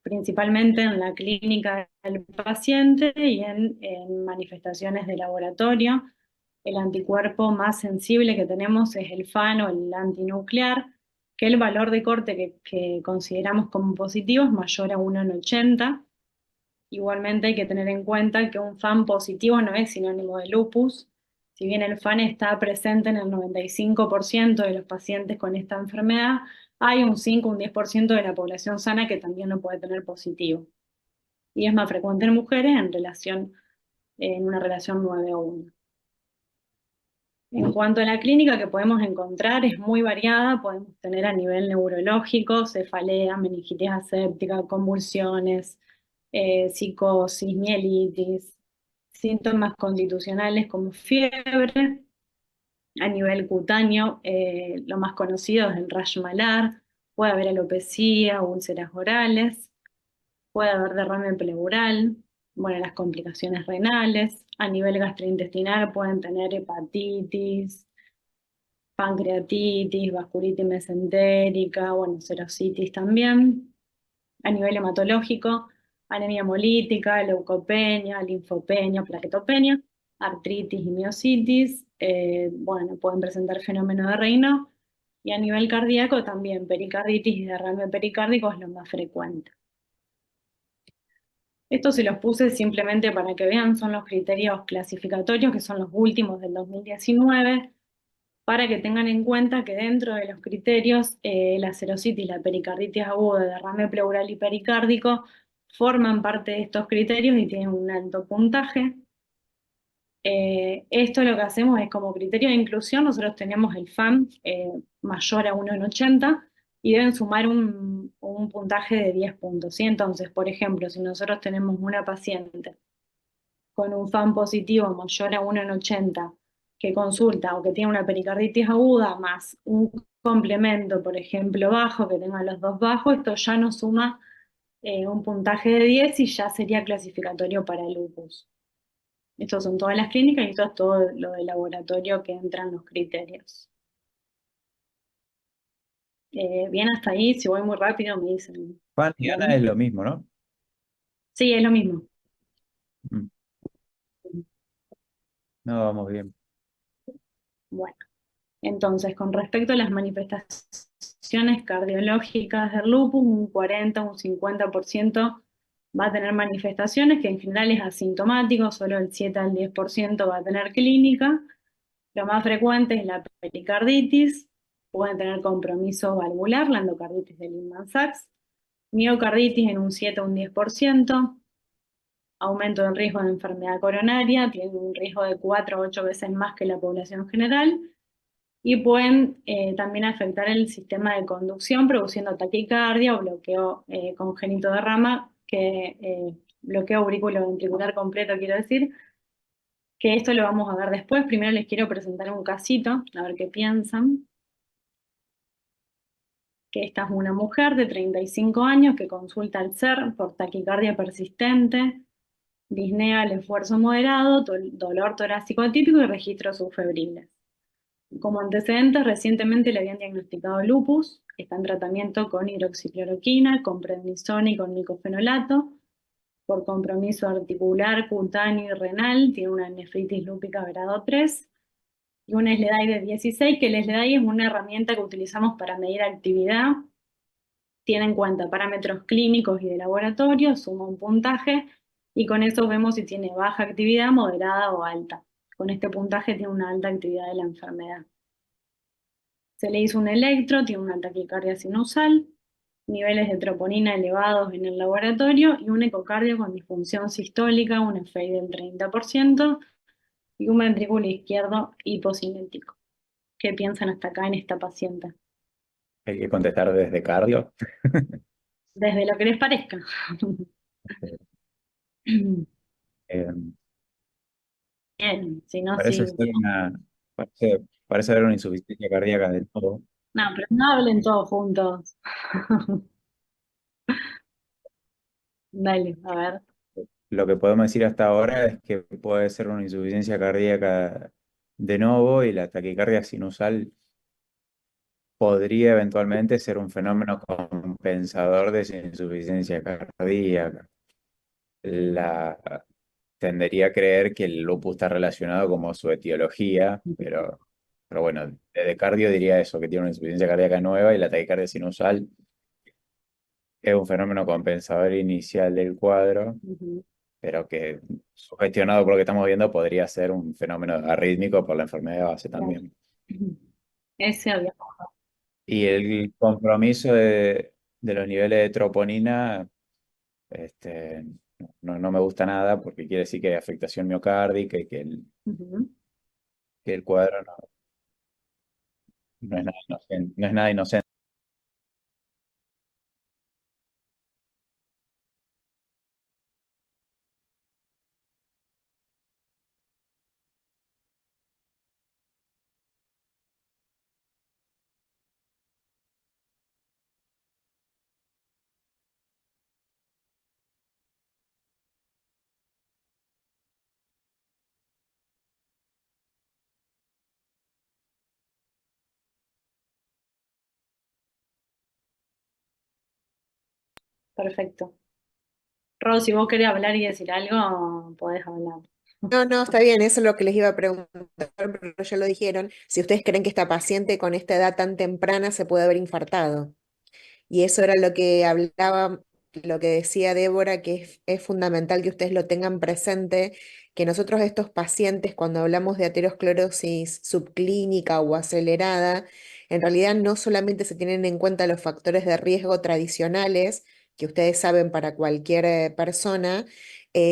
principalmente en la clínica del paciente y en manifestaciones de laboratorio. El anticuerpo más sensible que tenemos es el FAN o el antinuclear, que el valor de corte que consideramos como positivo es mayor a 1,80. Igualmente hay que tener en cuenta que un FAN positivo no es sinónimo de lupus. Si bien el FAN está presente en el 95% de los pacientes con esta enfermedad, hay un 5 o un 10% de la población sana que también lo puede tener positivo. Y es más frecuente en mujeres en una relación 9-1. En cuanto a la clínica que podemos encontrar, es muy variada. Podemos tener a nivel neurológico, cefalea, meningitis aséptica, convulsiones, psicosis, mielitis, síntomas constitucionales como fiebre. A nivel cutáneo, lo más conocido es el rash malar. Puede haber alopecia, úlceras orales, puede haber derrame pleural, bueno, las complicaciones renales. A nivel gastrointestinal pueden tener hepatitis, pancreatitis, vasculitis mesentérica, bueno, serositis también. A nivel hematológico, anemia hemolítica, leucopenia, linfopenia, plaquetopenia, artritis y miositis. Bueno, pueden presentar fenómeno de Raynaud. Y a nivel cardíaco también, pericarditis y derrame pericárdico es lo más frecuente. Esto se los puse simplemente para que vean, son los criterios clasificatorios, que son los últimos del 2019, para que tengan en cuenta que dentro de los criterios, la serositis, la pericarditis aguda, derrame pleural y pericárdico forman parte de estos criterios y tienen un alto puntaje. Esto lo que hacemos es como criterio de inclusión, nosotros tenemos el FAM mayor a 1,80 y deben sumar un puntaje de 10 puntos, ¿sí? Entonces, por ejemplo, si nosotros tenemos una paciente con un FAM positivo mayor a 1,80 que consulta o que tiene una pericarditis aguda más un complemento, por ejemplo, bajo, que tenga los dos bajos, esto ya nos suma un puntaje de 10 y ya sería clasificatorio para lupus. Estas son todas las clínicas y esto es todo lo de laboratorio que entran los criterios. Bien, hasta ahí, si voy muy rápido me dicen. Juan y Ana es Bueno, lo mismo, ¿no? sí, es lo mismo. Mm. No, vamos bien. Bueno, entonces, con respecto a las manifestaciones cardiológicas del lupus, un 40, un 50% va a tener manifestaciones que en general es asintomático, solo el 7 al 10% va a tener clínica. Lo más frecuente es la pericarditis, pueden tener compromiso valvular, la endocarditis de Lehmann-Sachs, miocarditis en un 7 o un 10%, aumento del riesgo de enfermedad coronaria, tienen un riesgo de 4 o 8 veces más que la población general, y pueden también afectar el sistema de conducción, produciendo taquicardia o bloqueo congénito de rama, bloqueo auriculoventricular completo, quiero decir, que esto lo vamos a ver después. Primero les quiero presentar un casito, a ver qué piensan. Que esta es una mujer de 35 años que consulta al SER por taquicardia persistente, disnea al esfuerzo moderado, dolor torácico atípico y registros subfebriles. Como antecedentes, recientemente le habían diagnosticado lupus, está en tratamiento con hidroxicloroquina, con prednisona y con micofenolato, por compromiso articular, cutáneo y renal, tiene una nefritis lúpica grado 3 y un SLEDAI de 16, que el SLEDAI es una herramienta que utilizamos para medir actividad, tiene en cuenta parámetros clínicos y de laboratorio, suma un puntaje y con eso vemos si tiene baja actividad, moderada o alta. Con este puntaje tiene una alta actividad de la enfermedad. Se le hizo un electro, tiene una taquicardia sinusal, niveles de troponina elevados en el laboratorio y un ecocardio con disfunción sistólica, un FEI del 30% y un ventrículo izquierdo hipocinético. ¿Qué piensan hasta acá en esta paciente? Hay que contestar desde cardio. Desde lo que les parezca. Eh, Bien, si no, parece sí. ser parece haber una insuficiencia cardíaca del todo. No, pero no hablen todos juntos. Dale, a ver. Lo que podemos decir hasta ahora es que puede ser una insuficiencia cardíaca de novo y la taquicardia sinusal podría eventualmente ser un fenómeno compensador de esa insuficiencia cardíaca. La, tendería a creer que el lupus está relacionado como su etiología, pero bueno, de cardio diría eso, que tiene una insuficiencia cardíaca nueva y la taquicardia sinusal es un fenómeno compensador inicial del cuadro, Ujú. pero que sugestionado por lo que estamos viendo podría ser un fenómeno arrítmico por la enfermedad de base Claro. también. Ujú. Ese había. Y el compromiso de los niveles de troponina, este, no me gusta nada porque quiere decir que hay afectación miocárdica y Ujú. que el cuadro no es nada inocente, no es nada inocente. Perfecto. Ro, si vos querés hablar y decir algo, podés hablar. No, no, está bien, eso es lo que les iba a preguntar, pero ya lo dijeron. Si ustedes creen que esta paciente con esta edad tan temprana se puede haber infartado. Y eso era lo que hablaba, lo que decía Débora, que es fundamental que ustedes lo tengan presente, que nosotros estos pacientes, cuando hablamos de aterosclerosis subclínica o acelerada, en realidad no solamente se tienen en cuenta los factores de riesgo tradicionales, que ustedes saben para cualquier persona,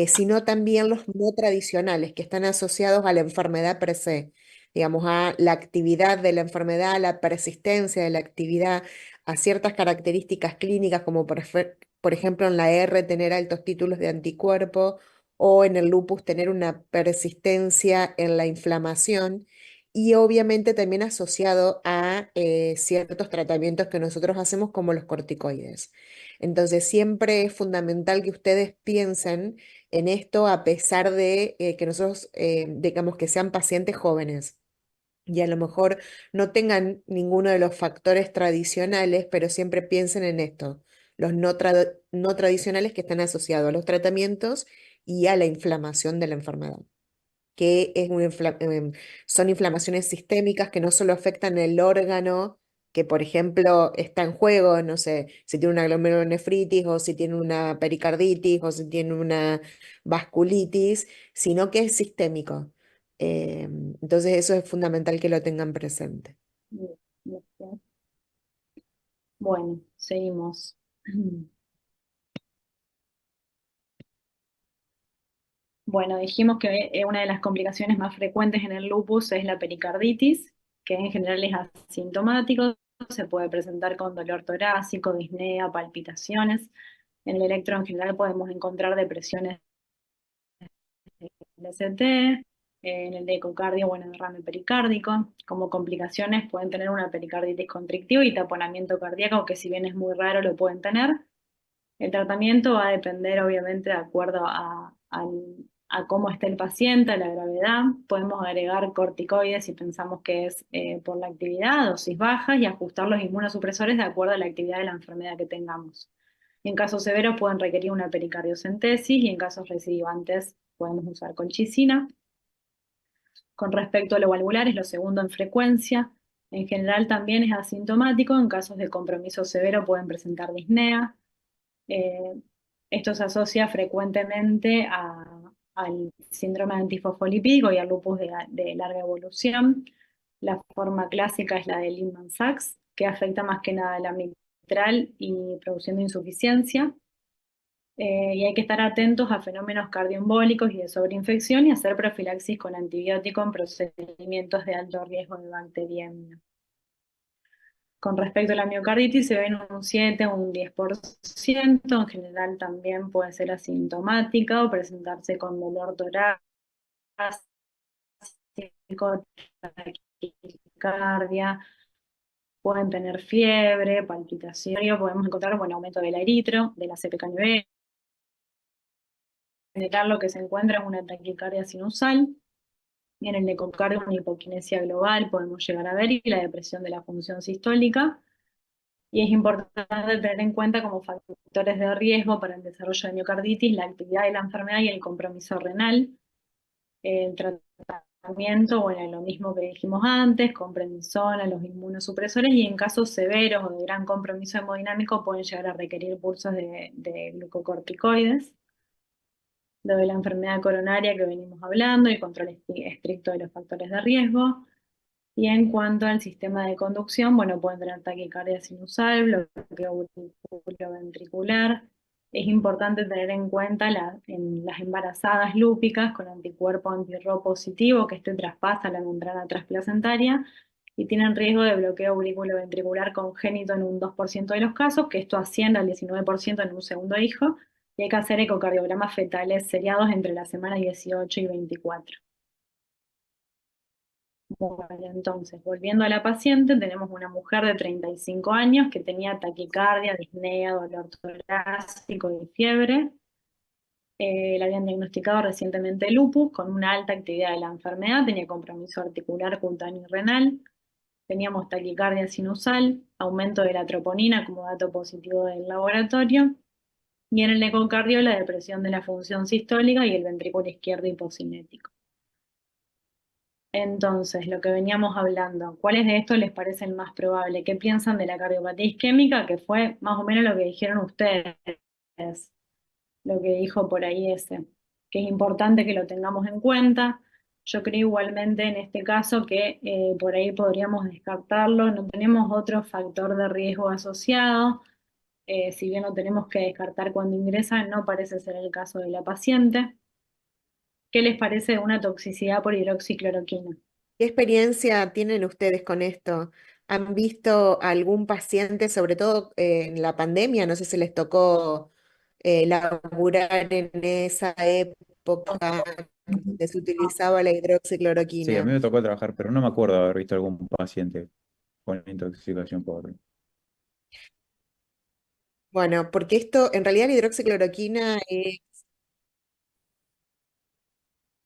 sino también los no tradicionales, que están asociados a la enfermedad per se, digamos, a la actividad de la enfermedad, a la persistencia de la actividad, a ciertas características clínicas, como por ejemplo en la R tener altos títulos de anticuerpo o en el lupus tener una persistencia en la inflamación y obviamente también asociado a ciertos tratamientos que nosotros hacemos como los corticoides. Entonces siempre es fundamental que ustedes piensen en esto a pesar de que nosotros, digamos, que sean pacientes jóvenes y a lo mejor no tengan ninguno de los factores tradicionales, pero siempre piensen en esto, los no tradicionales que están asociados a los tratamientos y a la inflamación de la enfermedad, que es son inflamaciones sistémicas que no solo afectan el órgano que, por ejemplo, está en juego, no sé, si tiene una glomerulonefritis o si tiene una pericarditis o si tiene una vasculitis, sino que es sistémico. Entonces eso es fundamental que lo tengan presente. Bien, bien. Bueno, seguimos. Bueno, dijimos que una de las complicaciones más frecuentes en el lupus es la pericarditis, que en general es asintomático, se puede presentar con dolor torácico, disnea, palpitaciones. En el electro en general podemos encontrar depresiones del ST, en el de ecocardio, bueno, derrame pericárdico. Como complicaciones pueden tener una pericarditis constrictiva y taponamiento cardíaco, que si bien es muy raro lo pueden tener. El tratamiento va a depender, obviamente, de acuerdo a cómo esté el paciente, a la gravedad. Podemos agregar corticoides si pensamos que es por la actividad, dosis bajas, y ajustar los inmunosupresores de acuerdo a la actividad de la enfermedad que tengamos. En casos severos pueden requerir una pericardiocentesis y en casos recidivantes podemos usar colchicina. Con respecto a lo valvular, es lo segundo en frecuencia. En general también es asintomático. En casos de compromiso severo pueden presentar disnea. Eh, Esto se asocia frecuentemente al síndrome antifosfolipídico y al lupus de larga evolución. La forma clásica es la de Lehmann-Sachs, que afecta más que nada la mitral y produciendo insuficiencia. Y hay que estar atentos a fenómenos cardioembólicos y de sobreinfección y hacer profilaxis con antibiótico en procedimientos de alto riesgo de bacteriemia. Con respecto a la miocarditis, se ven un 7 o un 10%. En general también puede ser asintomática o presentarse con dolor torácico, taquicardia, pueden tener fiebre, palpitación, podemos encontrar un aumento del eritro, de la CPK-9. En general lo que se encuentra es una taquicardia sinusal. En el ecocardio, una hipoquinesia global podemos llegar a ver y la depresión de la función sistólica. Y es importante tener en cuenta como factores de riesgo para el desarrollo de miocarditis la actividad de la enfermedad y el compromiso renal. El tratamiento, bueno, lo mismo que dijimos antes, con prednisona, los inmunosupresores, y en casos severos o de gran compromiso hemodinámico pueden llegar a requerir pulsos de glucocorticoides. Lo de la enfermedad coronaria que venimos hablando, el control estricto de los factores de riesgo. Y en cuanto al sistema de conducción, bueno, pueden tener taquicardia sinusal, bloqueo ventricular. Es importante tener en cuenta en las embarazadas lúpicas con anticuerpo anti-Rho positivo, que este traspasa la membrana transplacentaria y tienen riesgo de bloqueo ventricular congénito en un 2% de los casos, que esto asciende al 19% en un segundo hijo, y hay que hacer ecocardiogramas fetales seriados entre la semana 18 y 24. Bueno, entonces, volviendo a la paciente, tenemos una mujer de 35 años que tenía taquicardia, disnea, dolor torácico y fiebre. Le habían diagnosticado recientemente lupus con una alta actividad de la enfermedad, tenía compromiso articular, cutáneo y renal. Teníamos taquicardia sinusal, aumento de la troponina como dato positivo del laboratorio. Y en el ecocardio, la depresión de la función sistólica y el ventrículo izquierdo hipocinético. Entonces, lo que veníamos hablando, ¿cuáles de estos les parece el más probable? ¿Qué piensan de la cardiopatía isquémica? Que fue más o menos lo que dijeron ustedes, lo que dijo por ahí ese, que es importante que lo tengamos en cuenta. Yo creo igualmente en este caso que por ahí podríamos descartarlo, no tenemos otro factor de riesgo asociado, si bien lo tenemos que descartar cuando ingresa, no parece ser el caso de la paciente. ¿Qué les parece de una toxicidad por hidroxicloroquina? ¿Qué experiencia tienen ustedes con esto? ¿Han visto algún paciente, sobre todo en la pandemia? No sé si les tocó laburar en esa época donde se utilizaba la Sí, a mí hidroxicloroquina. me tocó trabajar, pero no me acuerdo de haber visto algún paciente con intoxicación por... Bueno, porque esto, en realidad la hidroxicloroquina es,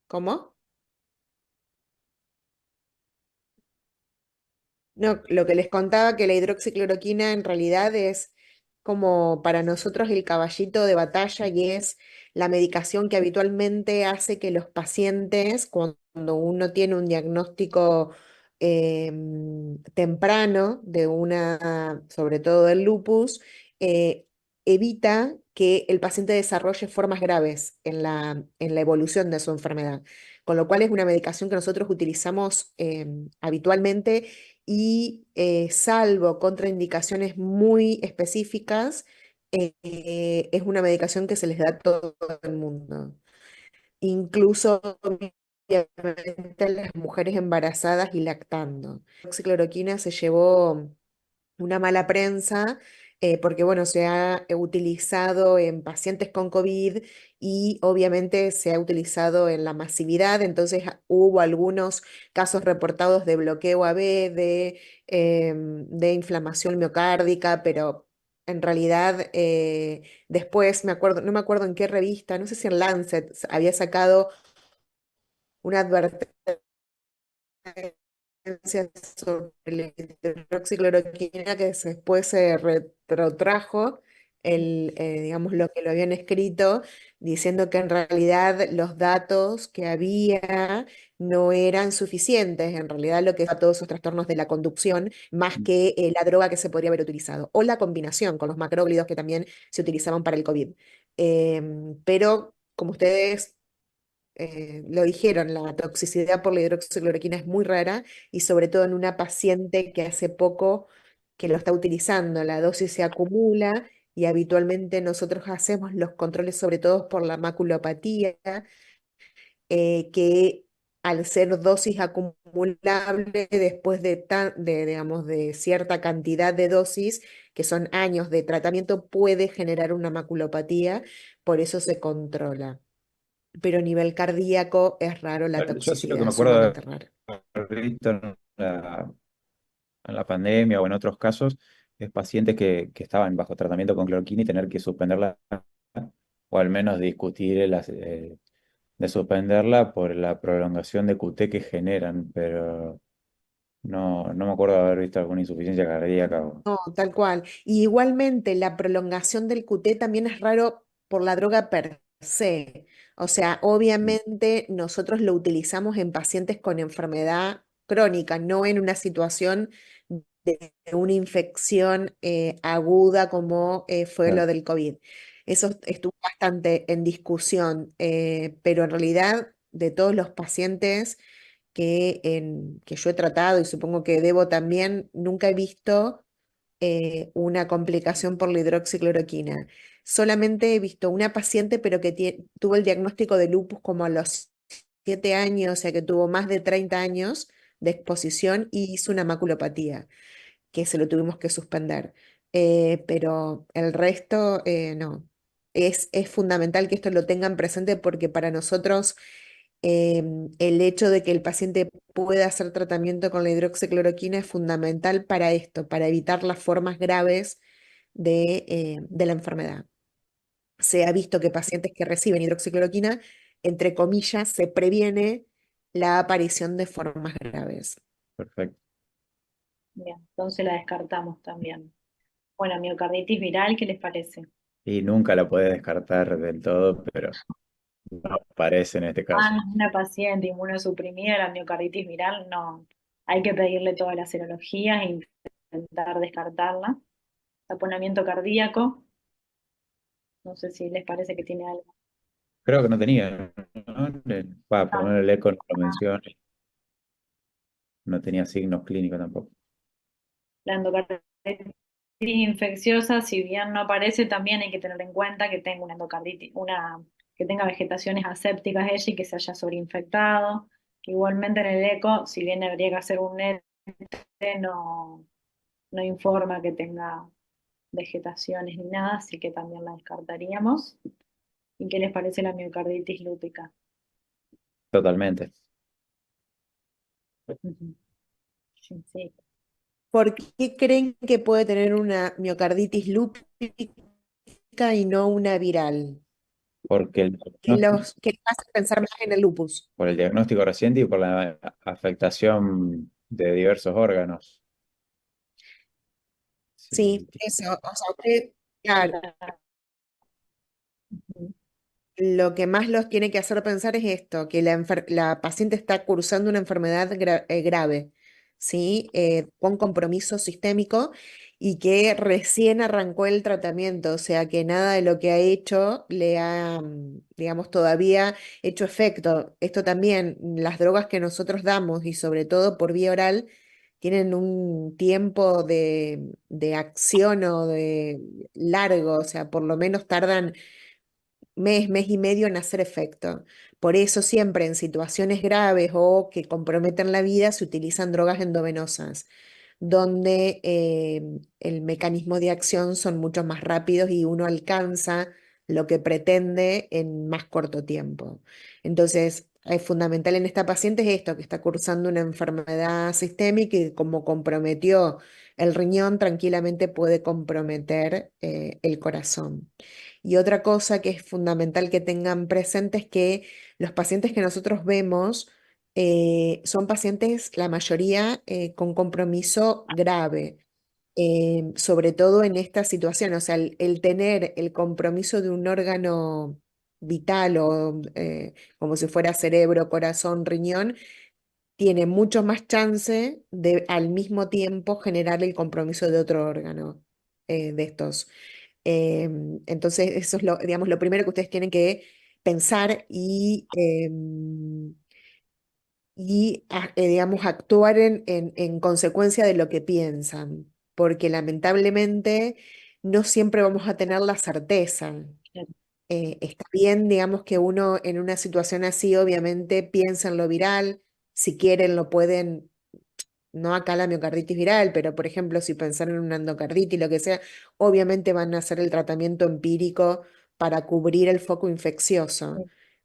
¿cómo? No, lo que les contaba que la hidroxicloroquina en realidad es como para nosotros el caballito de batalla y es la medicación que habitualmente hace que los pacientes, cuando uno tiene un diagnóstico temprano de una, sobre todo del lupus, eh, evita que el paciente desarrolle formas graves en la evolución de su enfermedad. Con lo cual es una medicación que nosotros utilizamos habitualmente y salvo contraindicaciones muy específicas, es una medicación que se les da a todo el mundo, incluso obviamente a las mujeres embarazadas y lactando. La oxicloroquina se llevó una mala prensa, porque bueno, se ha utilizado en pacientes con COVID y obviamente se ha utilizado en la masividad, entonces hubo algunos casos reportados de bloqueo AB, de inflamación miocárdica, pero en realidad después me acuerdo, no me acuerdo en qué revista, no sé si en Lancet había sacado una advertencia sobre la hidroxicloroquina que después se retrotrajo digamos, lo que lo habían escrito, diciendo que en realidad los datos que había no eran suficientes, en realidad lo que a todos esos trastornos de la conducción, más que la droga que se podría haber utilizado, o la combinación con los macróglidos que también se utilizaban para el COVID. Pero como ustedes lo dijeron, la toxicidad por la hidroxicloroquina es muy rara y sobre todo en una paciente que hace poco que lo está utilizando, la dosis se acumula y habitualmente nosotros hacemos los controles sobre todo por la maculopatía, que al ser dosis acumulable después digamos, de cierta cantidad de dosis, que son años de tratamiento, puede generar una maculopatía, por eso se controla, pero a nivel cardíaco es raro la Yo sí lo que toxicidad, me acuerdo de sumamente raro. haber visto en la pandemia o en otros casos, es pacientes que estaban bajo tratamiento con cloroquina y tener que suspenderla o al menos discutir de suspenderla por la prolongación de QT que generan, pero No me acuerdo de haber visto alguna insuficiencia cardíaca. No, tal cual. Y igualmente la prolongación del QT también es raro por la droga per se. O sea, obviamente nosotros lo utilizamos en pacientes con enfermedad crónica, no en una situación de una infección aguda como fue Claro, lo del COVID. Eso estuvo bastante en discusión, pero en realidad de todos los pacientes que yo he tratado y supongo que debo también, nunca he visto una complicación por la hidroxicloroquina. Solamente he visto una paciente, pero que tuvo el diagnóstico de lupus como a los 7 años, o sea que tuvo más de 30 años de exposición y hizo una maculopatía, que se lo tuvimos que suspender. Pero el resto, no. Es fundamental que esto lo tengan presente porque para nosotros el hecho de que el paciente pueda hacer tratamiento con la hidroxicloroquina es fundamental para esto, para evitar las formas graves de la enfermedad. Se ha visto que pacientes que reciben hidroxicloroquina, entre comillas, se previene la aparición de formas graves. perfecto. Bien, entonces la descartamos también. Bueno, miocarditis viral, ¿qué les parece? Y nunca la puedes descartar del todo, pero no parece en este caso. Ah, no, una paciente inmunosuprimida, la miocarditis viral, no. Hay que pedirle todas las serologías e intentar descartarla. Taponamiento cardíaco, no sé si les parece que tiene algo. Creo que no tenía, ¿no? Por lo Ah, menos el eco no lo menciona, no tenía signos clínicos tampoco. la endocarditis infecciosa, si bien no aparece, también hay que tener en cuenta que tenga una endocarditis, que tenga vegetaciones asépticas ella y que se haya sobreinfectado. Que igualmente en el eco, si bien habría que hacer un NET, no informa que tenga vegetaciones ni nada, así que también la descartaríamos. ¿Y qué les parece la miocarditis lúpica? Totalmente. Ujú. Sí, sí. ¿Por qué creen que puede tener una miocarditis lúpica y no una viral? Porque ¿Qué les hace pensar más en el lupus? por el diagnóstico reciente y por la afectación de diversos órganos. Sí, Sí, eso. O sea, claro, Ujú. lo que más los tiene que hacer pensar es esto, que la paciente está cursando una enfermedad grave, ¿sí? Con compromiso sistémico y que recién arrancó el tratamiento, o sea que nada de lo que ha hecho le ha, digamos, todavía hecho efecto. Esto también, las drogas que nosotros damos y sobre todo por vía oral, tienen un tiempo de acción o de largo, o sea, por lo menos tardan mes y medio en hacer efecto. Por eso siempre en situaciones graves o que comprometen la vida se utilizan drogas endovenosas, donde el mecanismo de acción son mucho más rápidos y uno alcanza lo que pretende en más corto tiempo. Entonces, es fundamental en esta paciente es esto, que está cursando una enfermedad sistémica y como comprometió el riñón, tranquilamente puede comprometer el corazón. Y otra cosa que es fundamental que tengan presente es que los pacientes que nosotros vemos son pacientes, la mayoría, con compromiso grave, sobre todo en esta situación. O sea, el tener el compromiso de un órgano vital o como si fuera cerebro, corazón, riñón, tiene mucho más chance de al mismo tiempo generar el compromiso de otro órgano de estos. Entonces, eso es lo, digamos, lo primero que ustedes tienen que pensar y digamos, actuar en consecuencia de lo que piensan, porque lamentablemente no siempre vamos a tener la certeza. Está bien, digamos, que uno en una situación así, obviamente, piensa en lo viral, si quieren lo pueden no acá la miocarditis viral, pero por ejemplo, si pensaron en una endocarditis, lo que sea, obviamente van a hacer el tratamiento empírico para cubrir el foco infeccioso.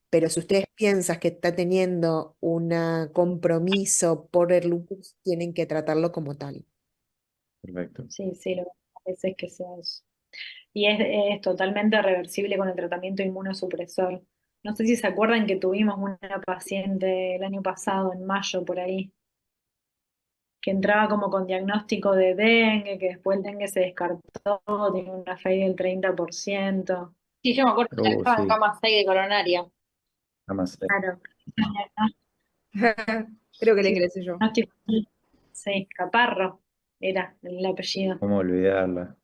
Pero si ustedes piensan que está teniendo un compromiso por el lupus, tienen que tratarlo como tal. perfecto. Sí, sí, lo que parece es que sea eso. Y es totalmente reversible con el tratamiento inmunosupresor. No sé si se acuerdan que tuvimos una paciente el año pasado, en mayo, por ahí, que entraba como con diagnóstico de dengue, que después el dengue se descartó, tiene una FEI del 30%. Sí, yo me acuerdo que la dejaban en Sí, cama 6 de coronaria. además, Claro. Creo que la Sí, ingresé yo. diagnóstico, sí, Caparro era el apellido. ¿cómo olvidarla?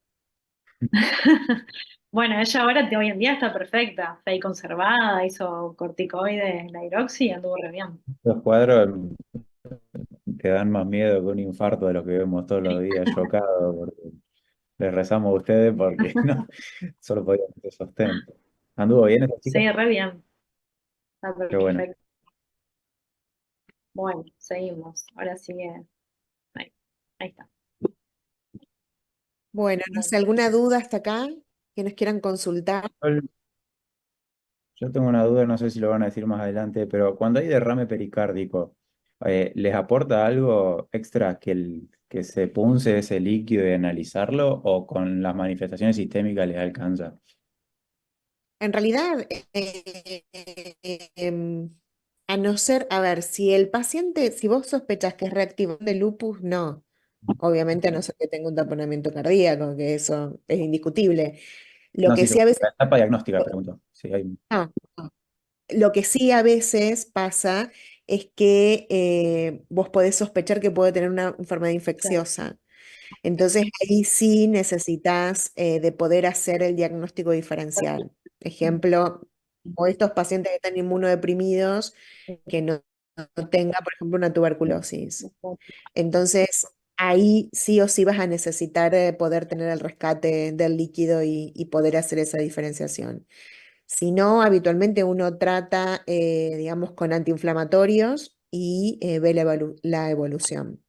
Bueno, ella ahora, hoy en día está perfecta, FEI conservada, hizo corticoides, la hidroxi y anduvo re bien. Los cuadros que dan más miedo que un infarto de los que vemos todos los días, chocados, porque les rezamos a ustedes porque no, solo podían hacer sostén. ¿Anduvo bien esta chica? Sí, re bien, está Qué bueno. perfecto. Bueno, seguimos. Ahora sigue. Ahí, ahí está. Bueno, no sé, Bueno, ¿alguna duda hasta acá que nos quieran consultar? Yo tengo una duda, no sé si lo van a decir más adelante, pero cuando hay derrame pericárdico, ¿les aporta algo extra que se punce ese líquido y analizarlo o con las manifestaciones sistémicas les alcanza? En realidad, a no ser, a ver, si el paciente, si vos sospechas que es reactivo de lupus, no. Obviamente, a no ser que tenga un taponamiento cardíaco, que eso es indiscutible. Lo No, que sí, sí a veces, la etapa diagnóstica, pregunto. Sí, no, no. Lo que sí a veces pasa es que vos podés sospechar que puede tener una enfermedad claro. infecciosa. Entonces ahí sí necesitas de poder hacer el diagnóstico diferencial. Ejemplo, o estos pacientes que están inmunodeprimidos que no tenga, por ejemplo, una tuberculosis. Entonces ahí sí o sí vas a necesitar poder tener el rescate del líquido y poder hacer esa diferenciación. Si no, habitualmente uno trata, digamos, con antiinflamatorios y ve la evolución.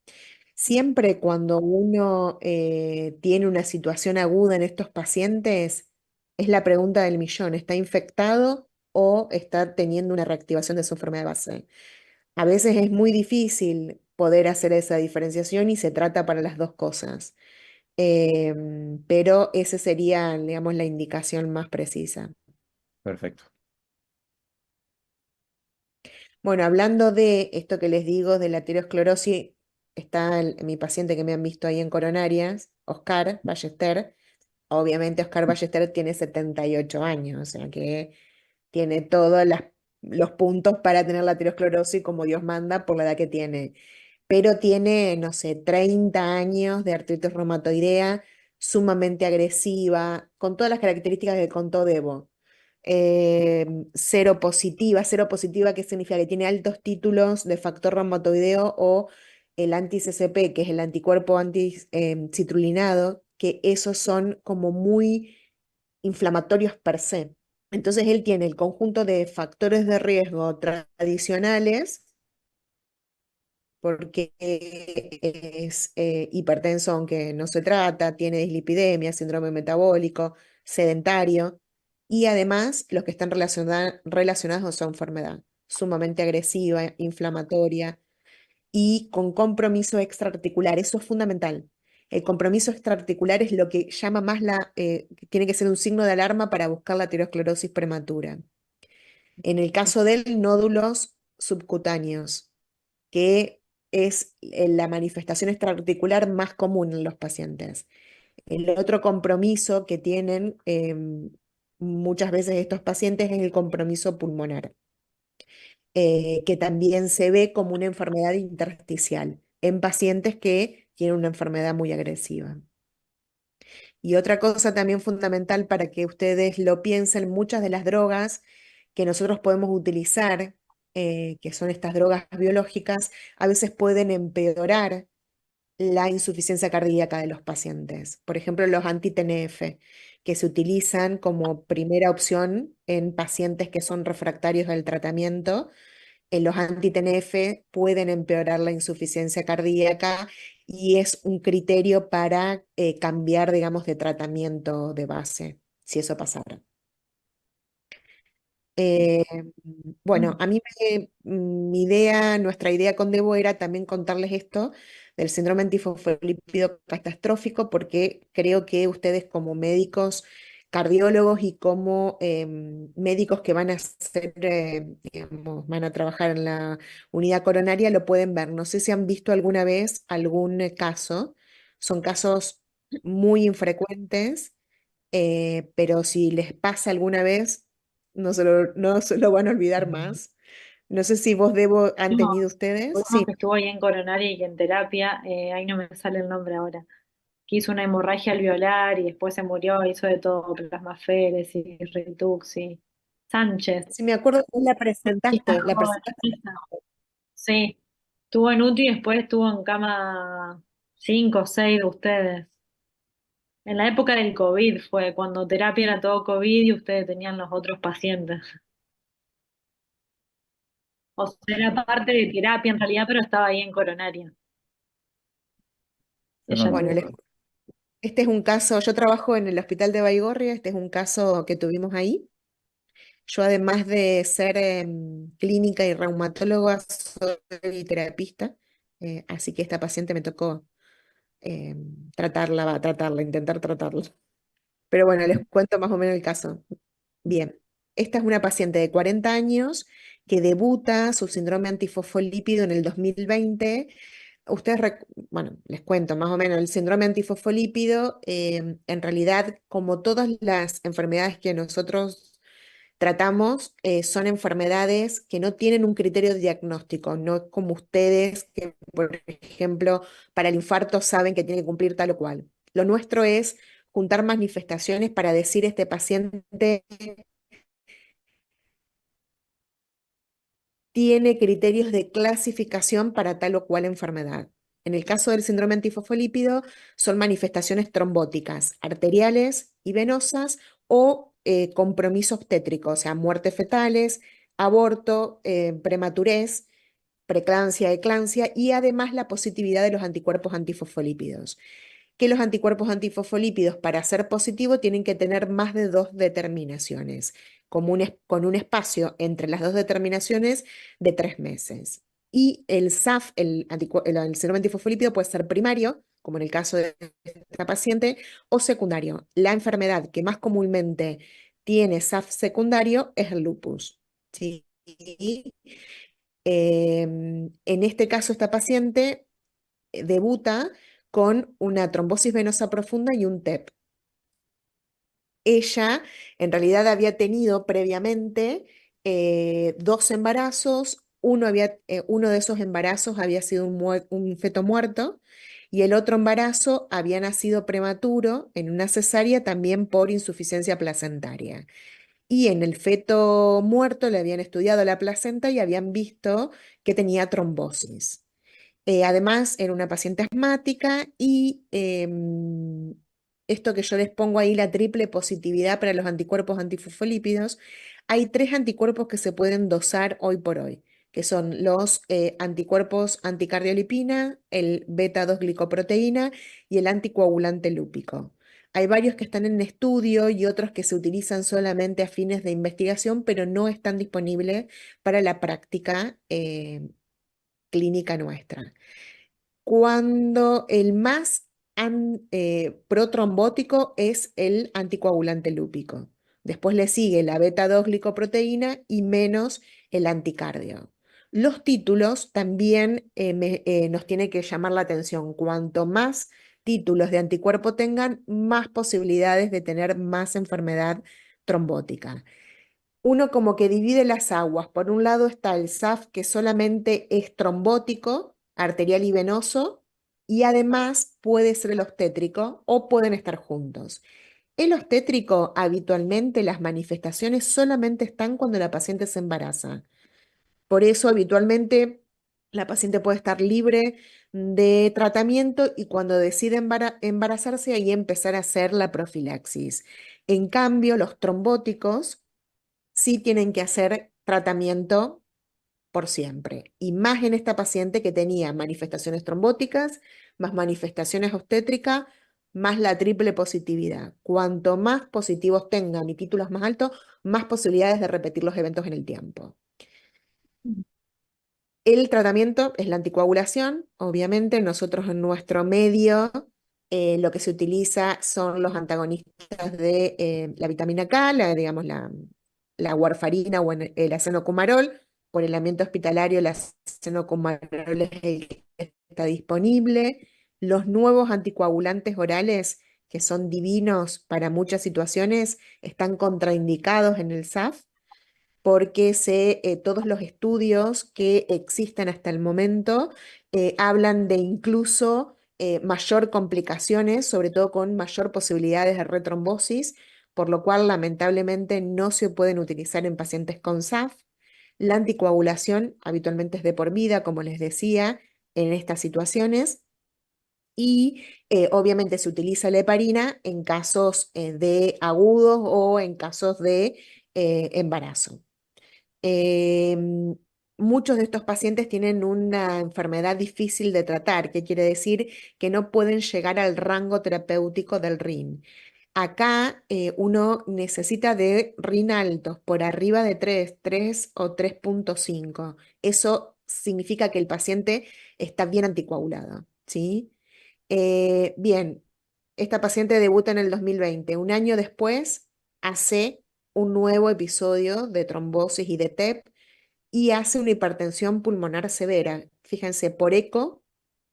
Siempre cuando uno tiene una situación aguda en estos pacientes, es la pregunta del millón, ¿está infectado o está teniendo una reactivación de su enfermedad base? A veces es muy difícil poder hacer esa diferenciación y se trata para las dos cosas. Pero esa sería, digamos, la indicación más precisa. perfecto. Bueno, hablando de esto que les digo de la aterosclerosis, está mi paciente que me han visto ahí en coronarias, Oscar Ballester. Obviamente Oscar Ballester tiene 78 años, o sea que tiene todos los puntos para tener la aterosclerosis como Dios manda por la edad que tiene. Pero tiene, no sé, 30 años de artritis reumatoidea, sumamente agresiva, con todas las características que contó Debo. Cero positiva, ¿qué significa? Que tiene altos títulos de factor reumatoideo o el anti-CCP, que es el anticuerpo anticitrulinado, que esos son como muy inflamatorios per se. Entonces él tiene el conjunto de factores de riesgo tradicionales, porque es hipertenso aunque no se trata, tiene dislipidemia, síndrome metabólico, sedentario, y además los que están relacionados a su enfermedad, sumamente agresiva, inflamatoria y con compromiso extraarticular. Eso es fundamental. El compromiso extraarticular es lo que llama más tiene que ser un signo de alarma para buscar la aterosclerosis prematura. En el caso de él, nódulos subcutáneos, que es la manifestación extraarticular más común en los pacientes. El otro compromiso que tienen muchas veces estos pacientes es el compromiso pulmonar, que también se ve como una enfermedad intersticial en pacientes que tienen una enfermedad muy agresiva. Y otra cosa también fundamental para que ustedes lo piensen, muchas de las drogas que nosotros podemos utilizar, que son estas drogas biológicas, a veces pueden empeorar la insuficiencia cardíaca de los pacientes. Por ejemplo, los anti-TNF, que se utilizan como primera opción en pacientes que son refractarios al tratamiento. Los anti-TNF pueden empeorar la insuficiencia cardíaca y es un criterio para cambiar, digamos, de tratamiento de base, si eso pasara. Eh, bueno, a mí nuestra idea con Debo era también contarles esto del síndrome antifosfolípido catastrófico, porque creo que ustedes como médicos cardiólogos y como médicos que van a hacer, digamos, van a trabajar en la unidad coronaria lo pueden ver. No sé si han visto alguna vez algún caso. Son casos muy infrecuentes, pero si les pasa alguna vez, no se lo van a olvidar más. No sé si vos, Debo, han Uno, tenido ustedes. uno Sí, que estuvo ahí en coronaria y en terapia, ahí no me sale el nombre ahora, que hizo una hemorragia alveolar y después se murió, hizo de todo, plasmaféresis, Rituxi. Sánchez. sí me acuerdo que vos la Y está presentaste, la joven, presentaste. esa. Sí, estuvo en UTI y después estuvo en cama 5 o 6 de ustedes. En la época del COVID fue cuando terapia era todo COVID y ustedes tenían los otros pacientes. O sea, era parte de terapia en realidad, pero estaba ahí en coronaria. Yo no Ella me Bueno, tuvo. acuerdo. este es un caso, yo trabajo en el hospital de Baigorria, este es un caso que tuvimos ahí. Yo además de ser clínica y reumatóloga, soy terapista, así que esta paciente me tocó tratarla, intentar tratarla. Pero bueno, les cuento más o menos el caso. Bien, esta es una paciente de 40 años que debuta su síndrome antifosfolípido en el 2020. Bueno, les cuento más o menos, el síndrome antifosfolípido, en realidad, como todas las enfermedades que nosotros tratamos, son enfermedades que no tienen un criterio diagnóstico, no es como ustedes que, por ejemplo, para el infarto saben que tiene que cumplir tal o cual. Lo nuestro es juntar manifestaciones para decir este paciente tiene criterios de clasificación para tal o cual enfermedad. En el caso del síndrome antifosfolípido, son manifestaciones trombóticas, arteriales y venosas o compromiso obstétrico, o sea, muertes fetales, aborto, prematurez, preeclampsia, eclampsia y además la positividad de los anticuerpos antifosfolípidos, que los anticuerpos antifosfolípidos para ser positivo tienen que tener más de 2 determinaciones, con un espacio entre las 2 determinaciones de 3 meses. Y el SAF, el síndrome antifosfolípido, puede ser primario, como en el caso de esta paciente, o secundario. La enfermedad que más comúnmente tiene SAF secundario es el lupus. ¿Sí? En este caso, esta paciente debuta con una trombosis venosa profunda y un TEP. Ella en realidad había tenido previamente 2 embarazos, uno de esos embarazos había sido un feto muerto y el otro embarazo había nacido prematuro en una cesárea también por insuficiencia placentaria. Y en el feto muerto le habían estudiado la placenta y habían visto que tenía trombosis. Además, era una paciente asmática y esto que yo les pongo ahí, la triple positividad para los anticuerpos antifosfolípidos, hay 3 anticuerpos que se pueden dosar hoy por hoy, que son los anticuerpos anticardiolipina, el beta 2 glicoproteína y el anticoagulante lúpico. Hay varios que están en estudio y otros que se utilizan solamente a fines de investigación, pero no están disponibles para la práctica clínica nuestra. Cuando el más protrombótico es el anticoagulante lúpico. Después le sigue la beta 2 glicoproteína y menos el anticardio. Los títulos también nos tiene que llamar la atención. Cuanto más títulos de anticuerpo tengan, más posibilidades de tener más enfermedad trombótica. Uno como que divide las aguas. Por un lado está el SAF, que solamente es trombótico, arterial y venoso, y además puede ser el obstétrico o pueden estar juntos. El obstétrico, habitualmente las manifestaciones solamente están cuando la paciente se embaraza. Por eso habitualmente la paciente puede estar libre de tratamiento y cuando decide embarazarse ahí empezar a hacer la profilaxis. En cambio, los trombóticos sí tienen que hacer tratamiento por siempre. Y más en esta paciente que tenía manifestaciones trombóticas, más manifestaciones obstétricas, más la triple positividad. Cuanto más positivos tengan y títulos más altos, más posibilidades de repetir los eventos en el tiempo. El tratamiento es la anticoagulación. Obviamente nosotros en nuestro medio Lo que se utiliza son los antagonistas de la vitamina K, digamos la warfarina o el acenocumarol. Por el ambiente hospitalario, el acenocumarol es el que está disponible. Los nuevos anticoagulantes orales, que son divinos para muchas situaciones, están contraindicados en el SAF porque todos los estudios que existen hasta el momento hablan de incluso mayor complicaciones, sobre todo con mayor posibilidades de retrombosis, por lo cual lamentablemente no se pueden utilizar en pacientes con SAF. La anticoagulación habitualmente es de por vida, como les decía, en estas situaciones. Y obviamente se utiliza la heparina en casos de agudos o en casos de embarazo. Muchos de estos pacientes tienen una enfermedad difícil de tratar, que quiere decir que no pueden llegar al rango terapéutico del RIN. Acá uno necesita de RIN altos, por arriba de 3 o 3,5. Eso significa que el paciente está bien anticoagulado, ¿sí? Bien, esta paciente debuta en el 2020. Un año después hace un nuevo episodio de trombosis y de TEP y hace una hipertensión pulmonar severa. Fíjense, por eco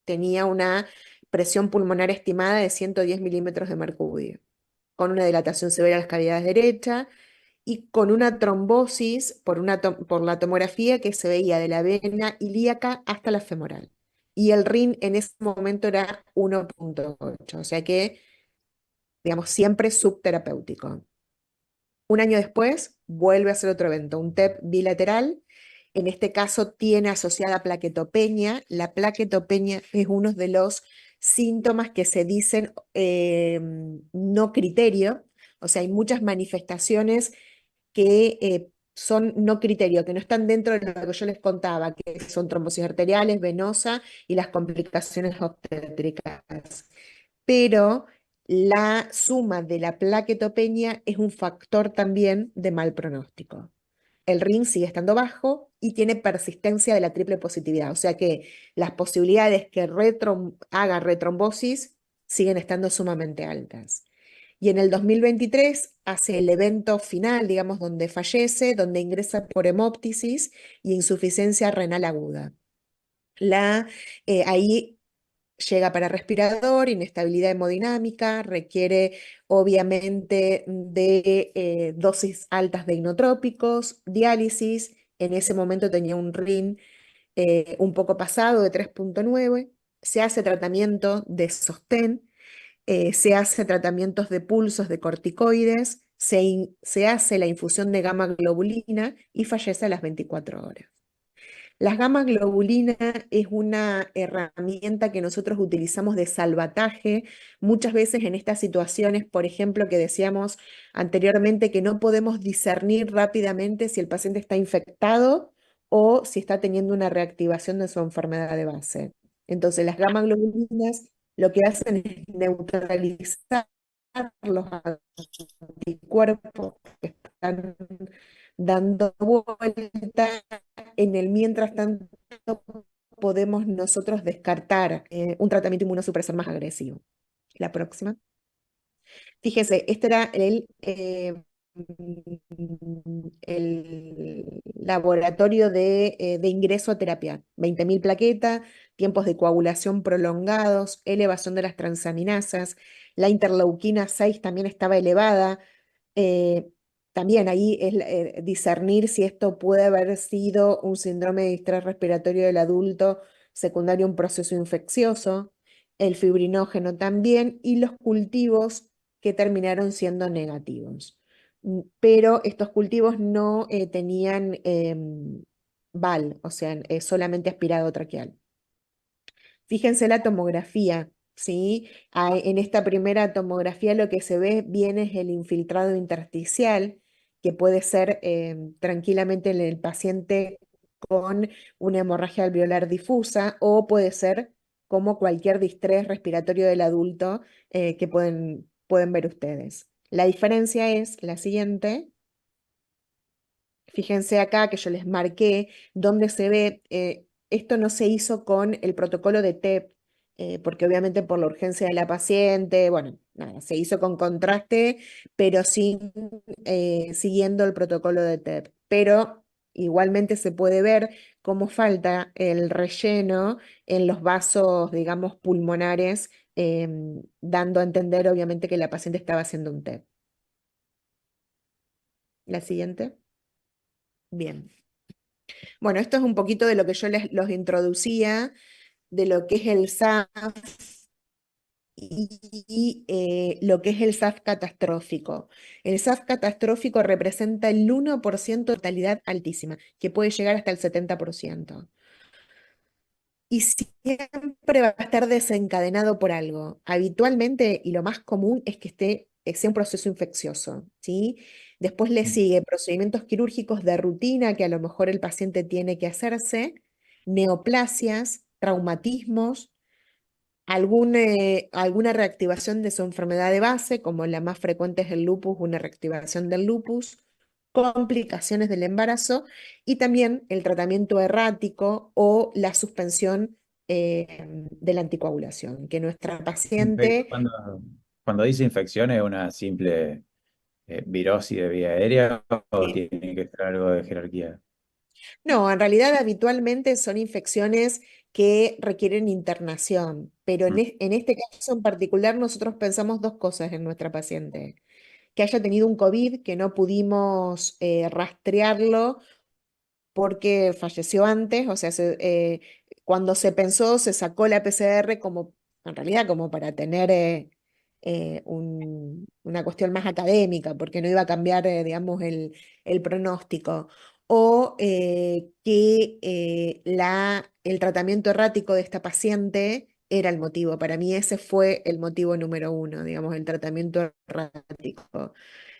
tenía una presión pulmonar estimada de 110 milímetros de mercurio, con una dilatación severa de las cavidades derechas y con una trombosis por la tomografía que se veía de la vena ilíaca hasta la femoral. Y el RIN en ese momento era 1,8, o sea que, digamos, siempre subterapéutico. Un año después vuelve a hacer otro evento, un TEP bilateral. En este caso tiene asociada plaquetopenia. La plaquetopenia es uno de los síntomas que se dicen no criterio. O sea, hay muchas manifestaciones que son no criterio, que no están dentro de lo que yo les contaba, que son trombosis arteriales, venosa y las complicaciones obstétricas. Pero la suma de la plaquetopenia es un factor también de mal pronóstico. El RIN sigue estando bajo y tiene persistencia de la triple positividad, o sea que las posibilidades que haga retrombosis siguen estando sumamente altas. Y en el 2023 hace el evento final, digamos, donde fallece, donde ingresa por hemóptisis y insuficiencia renal aguda. Ahí llega para respirador, inestabilidad hemodinámica, requiere obviamente de dosis altas de inotrópicos, diálisis. En ese momento tenía un RIN un poco pasado de 3,9. Se hace tratamiento de sostén, se hace tratamientos de pulsos de corticoides, se hace la infusión de gamma globulina y fallece a las 24 horas. Las gamma globulina es una herramienta que nosotros utilizamos de salvataje muchas veces en estas situaciones, por ejemplo, que decíamos anteriormente que no podemos discernir rápidamente si el paciente está infectado o si está teniendo una reactivación de su enfermedad de base. Entonces, las gamma globulinas lo que hacen es neutralizar los anticuerpos que están dando vuelta. En el mientras tanto podemos nosotros descartar un tratamiento inmunosupresor más agresivo. La próxima. Fíjese, este era el laboratorio de ingreso a terapia. 20.000 plaquetas, tiempos de coagulación prolongados, elevación de las transaminasas, la interleuquina 6 también estaba elevada. eh, También ahí es discernir si esto puede haber sido un síndrome de distrés respiratorio del adulto secundario a un proceso infeccioso, el fibrinógeno también, y los cultivos que terminaron siendo negativos. Pero estos cultivos no tenían VAL, o sea, solamente aspirado traqueal. Fíjense la tomografía, ¿sí? En esta primera tomografía lo que se ve bien es el infiltrado intersticial, que puede ser tranquilamente en el paciente con una hemorragia alveolar difusa o puede ser como cualquier distrés respiratorio del adulto que pueden ver ustedes. La diferencia es la siguiente. Fíjense acá que yo les marqué donde se ve, esto no se hizo con el protocolo de TEP, porque obviamente por la urgencia de la paciente, bueno, nada, se hizo con contraste, pero sin siguiendo el protocolo de TEP. Pero igualmente se puede ver cómo falta el relleno en los vasos, digamos, pulmonares, dando a entender obviamente que la paciente estaba haciendo un TEP. La siguiente. Bien. Bueno, esto es un poquito de lo que yo los introducía, de lo que es el SAF y lo que es el SAF catastrófico. El SAF catastrófico representa el 1% de mortalidad altísima, que puede llegar hasta el 70%. Y siempre va a estar desencadenado por algo. Habitualmente, y lo más común es que sea un proceso infeccioso, ¿sí? Después le sigue procedimientos quirúrgicos de rutina que a lo mejor el paciente tiene que hacerse, neoplasias, traumatismos, alguna reactivación de su enfermedad de base, como la más frecuente es el lupus, una reactivación del lupus, complicaciones del embarazo y también el tratamiento errático o la suspensión de la anticoagulación, que nuestra paciente... Cuando dice infección, ¿es una simple virosis de vía aérea o eh, tiene que ser algo de jerarquía? No, en realidad habitualmente son infecciones que requieren internación, pero Mm. en este caso en particular nosotros pensamos dos cosas en nuestra paciente. Que haya tenido un COVID, que no pudimos rastrearlo porque falleció antes, o sea, cuando se pensó se sacó la PCR como, en realidad como para tener una cuestión más académica, porque no iba a cambiar, digamos, el pronóstico. O que el tratamiento errático de esta paciente era el motivo. Para mí ese fue el motivo número uno, digamos, el tratamiento errático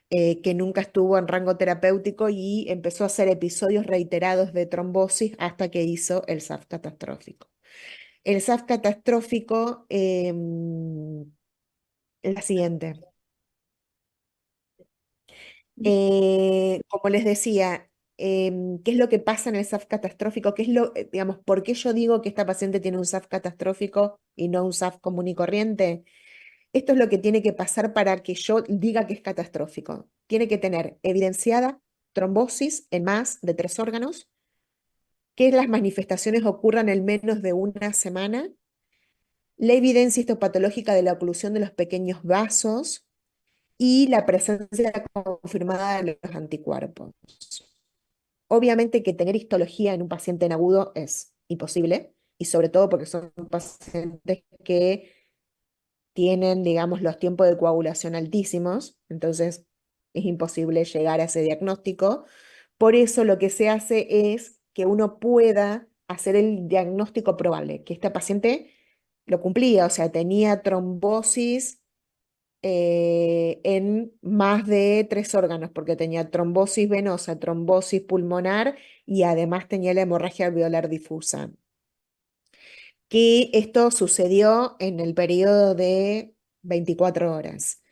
que nunca estuvo en rango terapéutico y empezó a hacer episodios reiterados de trombosis hasta que hizo el SAF catastrófico. El SAF catastrófico, la siguiente. Como les decía, ¿qué es lo que pasa en el SAF catastrófico? ¿Qué es digamos, por qué yo digo que esta paciente tiene un SAF catastrófico y no un SAF común y corriente? Esto es lo que tiene que pasar para que yo diga que es catastrófico. Tiene que tener evidenciada trombosis en más de 3 órganos, que las manifestaciones ocurran en menos de una semana, la evidencia histopatológica de la oclusión de los pequeños vasos y la presencia confirmada de los anticuerpos. Obviamente que tener histología en un paciente en agudo es imposible, y sobre todo porque son pacientes que tienen, digamos, los tiempos de coagulación altísimos, entonces es imposible llegar a ese diagnóstico. Por eso lo que se hace es que uno pueda hacer el diagnóstico probable, que esta paciente lo cumplía, o sea, tenía trombosis en más de 3 órganos, porque tenía trombosis venosa, trombosis pulmonar y además tenía la hemorragia alveolar difusa. Que esto sucedió en el periodo de 24 horas.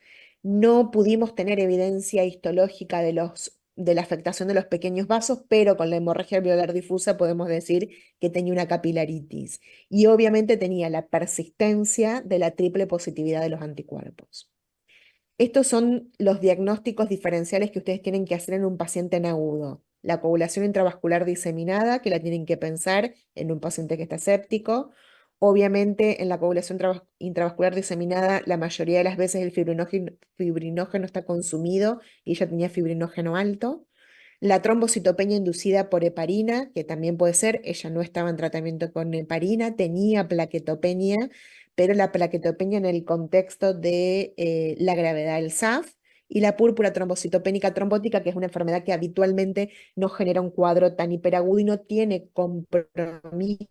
No pudimos tener evidencia histológica de la afectación de los pequeños vasos, pero con la hemorragia alveolar difusa podemos decir que tenía una capilaritis. Y obviamente tenía la persistencia de la triple positividad de los anticuerpos. Estos son los diagnósticos diferenciales que ustedes tienen que hacer en un paciente en agudo. La coagulación intravascular diseminada, que la tienen que pensar en un paciente que está séptico. Obviamente, en la coagulación intravascular diseminada, la mayoría de las veces el fibrinógeno está consumido y ella tenía fibrinógeno alto. La trombocitopenia inducida por heparina, que también puede ser, ella no estaba en tratamiento con heparina, tenía plaquetopenia, pero la plaquetopenia en el contexto de la gravedad del SAF, y la púrpura trombocitopénica trombótica, que es una enfermedad que habitualmente no genera un cuadro tan hiperagudo y no tiene compromiso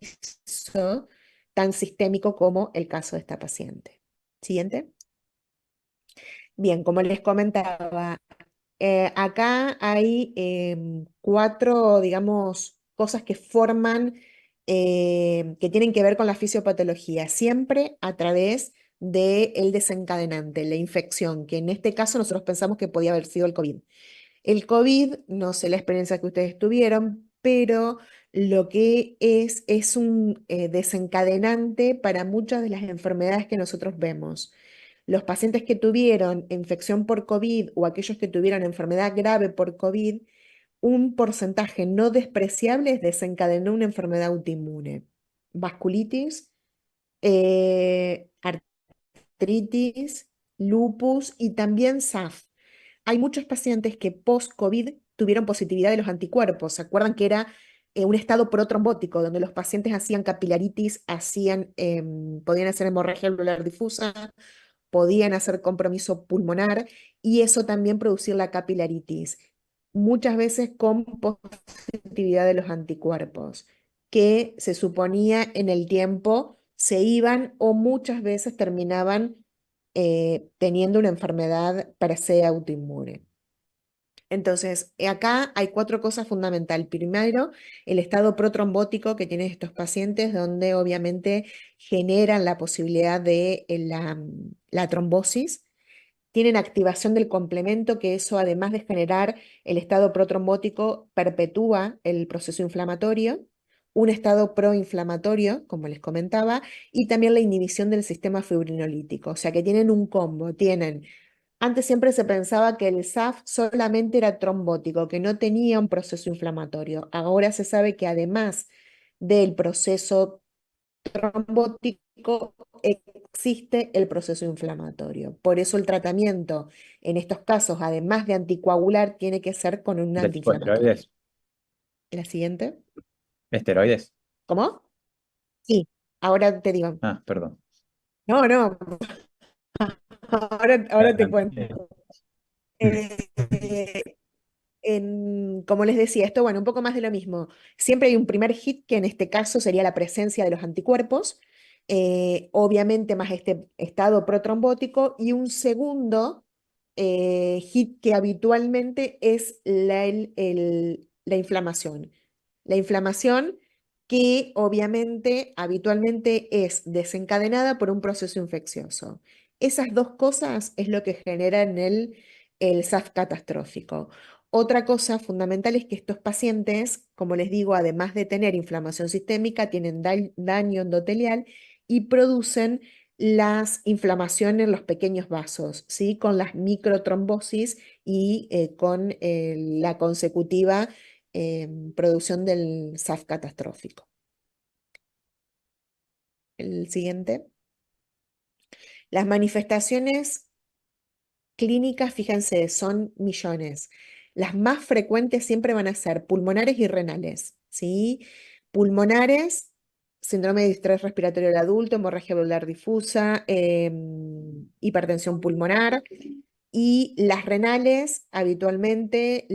tan sistémico como el caso de esta paciente. Siguiente. Bien, como les comentaba, acá hay 4, digamos, cosas que forman, que tienen que ver con la fisiopatología, siempre a través del desencadenante, la infección, que en este caso nosotros pensamos que podía haber sido el COVID. El COVID, no sé la experiencia que ustedes tuvieron, pero lo que es un desencadenante para muchas de las enfermedades que nosotros vemos. Los pacientes que tuvieron infección por COVID o aquellos que tuvieron enfermedad grave por COVID, un porcentaje no despreciable desencadenó una enfermedad autoinmune. Vasculitis, artritis, lupus y también SAF. Hay muchos pacientes que post-COVID tuvieron positividad de los anticuerpos. ¿Se acuerdan que era un estado protrombótico, donde los pacientes hacían capilaritis, podían hacer hemorragia alveolar difusa, podían hacer compromiso pulmonar y eso también producir la capilaritis, muchas veces con positividad de los anticuerpos, que se suponía en el tiempo se iban o muchas veces terminaban teniendo una enfermedad per se autoinmune. Entonces, acá hay 4 cosas fundamentales. Primero, el estado protrombótico que tienen estos pacientes, donde obviamente generan la posibilidad de la trombosis. Tienen activación del complemento, que eso, además de generar el estado protrombótico, perpetúa el proceso inflamatorio. Un estado proinflamatorio, como les comentaba, y también la inhibición del sistema fibrinolítico. O sea que tienen un combo, antes siempre se pensaba que el SAF solamente era trombótico, que no tenía un proceso inflamatorio. Ahora se sabe que además del proceso trombótico existe el proceso inflamatorio. Por eso el tratamiento en estos casos, además de anticoagular, tiene que ser con un ¿De tipo antiinflamatorio. esteroides? La siguiente. ¿Esteroides? ¿Cómo? Sí, ahora te digo. Ah, perdón. No, no, ahora te cuento. Eh, como les decía, esto, bueno, un poco más de lo mismo. Siempre hay un primer hit, que en este caso sería la presencia de los anticuerpos, obviamente más este estado protrombótico, y un segundo hit que habitualmente es la inflamación. La inflamación que obviamente habitualmente es desencadenada por un proceso infeccioso. Esas 2 cosas es lo que generan el SAF catastrófico. Otra cosa fundamental es que estos pacientes, como les digo, además de tener inflamación sistémica, tienen daño endotelial y producen las inflamaciones en los pequeños vasos, ¿sí? Con las microtrombosis y con la consecutiva producción del SAF catastrófico. El siguiente. Las manifestaciones clínicas, fíjense, son millones. Las más frecuentes siempre van a ser pulmonares y renales, ¿sí? Pulmonares, síndrome de distrés respiratorio del adulto, hemorragia alveolar difusa, hipertensión pulmonar. Y las renales, habitualmente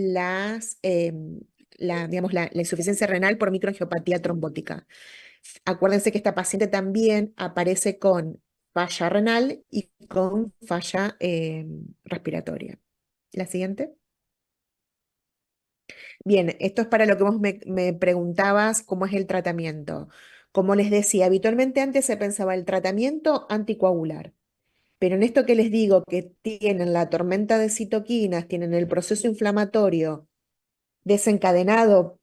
digamos, la insuficiencia renal por microangiopatía trombótica. Acuérdense que esta paciente también aparece con falla renal y con falla respiratoria. La siguiente. Bien, esto es para lo que vos me preguntabas, cómo es el tratamiento. Como les decía, habitualmente antes se pensaba el tratamiento anticoagular, pero en esto que les digo, que tienen la tormenta de citoquinas, tienen el proceso inflamatorio desencadenado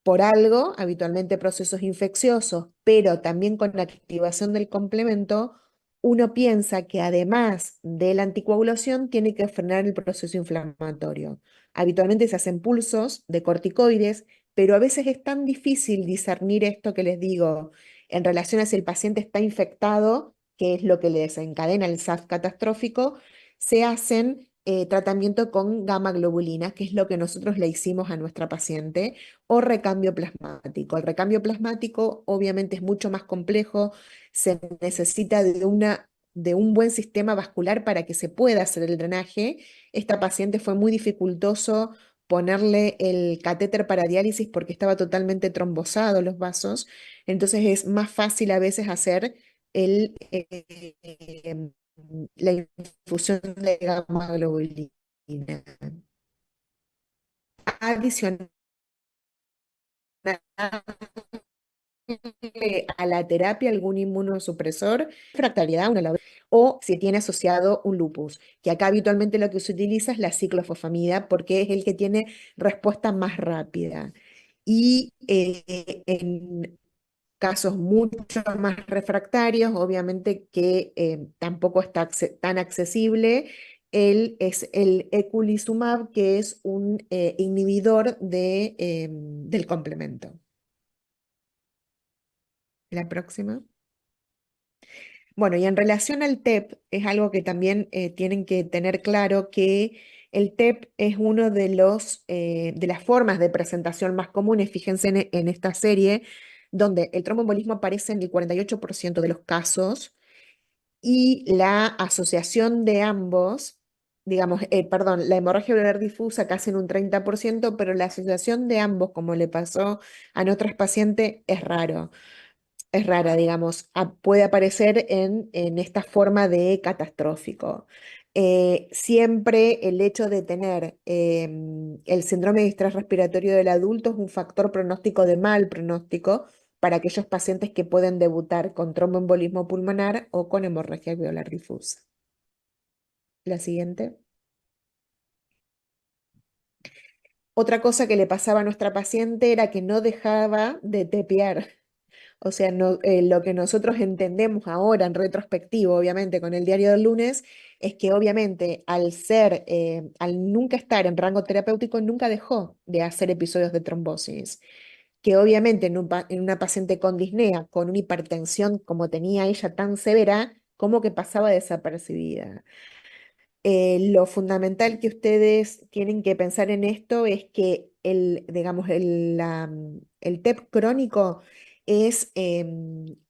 por algo, habitualmente procesos infecciosos, pero también con la activación del complemento, uno piensa que además de la anticoagulación tiene que frenar el proceso inflamatorio. Habitualmente se hacen pulsos de corticoides, pero a veces es tan difícil discernir esto que les digo en relación a si el paciente está infectado, que es lo que le desencadena el SAF catastrófico. Se hacen tratamiento con gamma globulina, que es lo que nosotros le hicimos a nuestra paciente, o recambio plasmático. El recambio plasmático obviamente es mucho más complejo, se necesita de un buen sistema vascular para que se pueda hacer el drenaje. Esta paciente fue muy dificultoso ponerle el catéter para diálisis porque estaba totalmente trombosado los vasos, entonces es más fácil a veces hacer la infusión de gamma globulina. Adicional a la terapia algún inmunosupresor, fractalidad, o si tiene asociado un lupus, que acá habitualmente lo que se utiliza es la ciclofosfamida porque es el que tiene respuesta más rápida. y en casos mucho más refractarios, obviamente que tampoco está tan accesible, es el eculizumab, que es un inhibidor del complemento. La próxima. Bueno, y en relación al TEP, es algo que también tienen que tener claro que el TEP es uno de las formas de presentación más comunes. Fíjense en esta serie, donde el tromboembolismo aparece en el 48% de los casos y la asociación de ambos, digamos, perdón, la hemorragia alveolar difusa casi en un 30%, pero la asociación de ambos, como le pasó a nuestros pacientes, es raro. Es rara, digamos, puede aparecer en esta forma de catastrófico. Siempre el hecho de tener el síndrome de distrés respiratorio del adulto es un factor pronóstico de mal pronóstico para aquellos pacientes que pueden debutar con tromboembolismo pulmonar o con hemorragia alveolar difusa. La siguiente. Otra cosa que le pasaba a nuestra paciente era que no dejaba de tepear. O sea, lo que nosotros entendemos ahora en retrospectivo, obviamente, con el diario del lunes, es que obviamente al nunca estar en rango terapéutico, nunca dejó de hacer episodios de trombosis. Que obviamente en una paciente con disnea, con una hipertensión como tenía ella tan severa, como que pasaba desapercibida. Lo fundamental que ustedes tienen que pensar en esto es que digamos, el TEP crónico es